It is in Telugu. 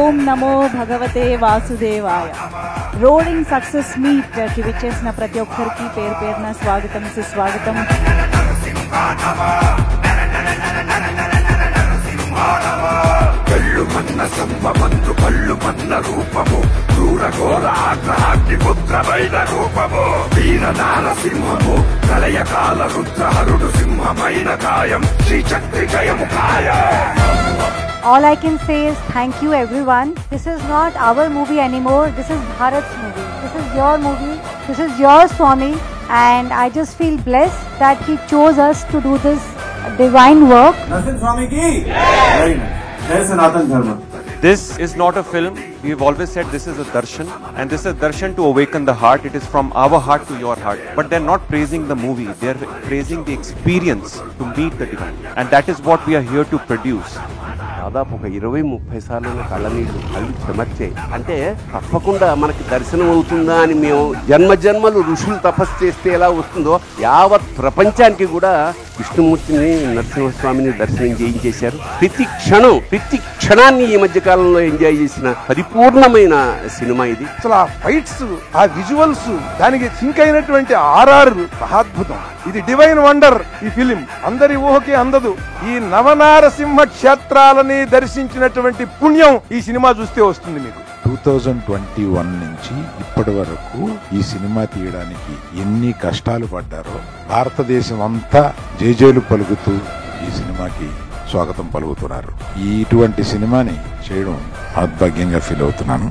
ఓం నమో భగవతే వాసుదేవాయ. రోడింగ్ సక్సెస్ మీట్ కి విచ్చేసిన ప్రతి ఒక్కరికి పేరు పేరున స్వాగతం సుస్వాగతం. కళ్ళుమన్న సంభవంతు కళ్ళుమన్న రూపము క్రూరఘోర ఆగ్రహాగ్ని పుత్రమైన రూపము వీర నారసింహము ప్రళయకాల రుద్రహరుడు సింహమైన కాయం శ్రీచక్రి జయము కాయం. All I can say is thank you everyone. This is not our movie anymore. This is Bharat's movie. This is your movie. This is your Swami. And I just feel blessed that he chose us to do this divine work. Narsimha Swami ki very nice. Jai Sanatan Dharma. This is not a film. We've always said this is a darshan, and this is a darshan to awaken the heart. It is from our heart to your heart. But they're not praising the movie. They're praising the experience to meet the divine. And that is what we are here to produce. దాదాపు ఒక 20-30 సార్లు కళ్ళనీళ్ళు కళ్ళు చెమర్చాయి. అంటే తప్పకుండా మనకి దర్శనం అవుతుందా అని మేము జన్మలు ఋషులు తపస్సు చేస్తే ఎలా వస్తుందో యావత్ ప్రపంచానికి కూడా విష్ణుమూర్తిని నరసింహస్వామిని దర్శనం చేయించేశారు. ప్రతి క్షణాన్ని ఈ మధ్య కాలంలో ఎంజాయ్ చేసిన పరిపూర్ణమైన సినిమా ఇది. అసలు ఆ ఫైట్స్, ఆ విజువల్స్, దానికి సింక్ అయినటువంటి ఆర్ఆర్ మహాద్భుతం. ఇది డివైన్ వండర్. ఈ ఫిలిం అందరి ఊహకి అందదు. ఈ నవనారసింహ క్షేత్రాలని దర్శించినటువంటి పుణ్యం ఈ సినిమా చూస్తే వస్తుంది మీకు. 2021 నుంచి ఇప్పటి వరకు ఈ సినిమా తీయడానికి ఎన్ని కష్టాలు పడ్డారో భారతదేశం అంతా జేజేలు పలుకుతూ ఈ సినిమాకి స్వాగతం పలుకుతున్నారు. ఇటువంటి సినిమాని చేయడం అద్భుతంగా ఫీల్ అవుతున్నాను.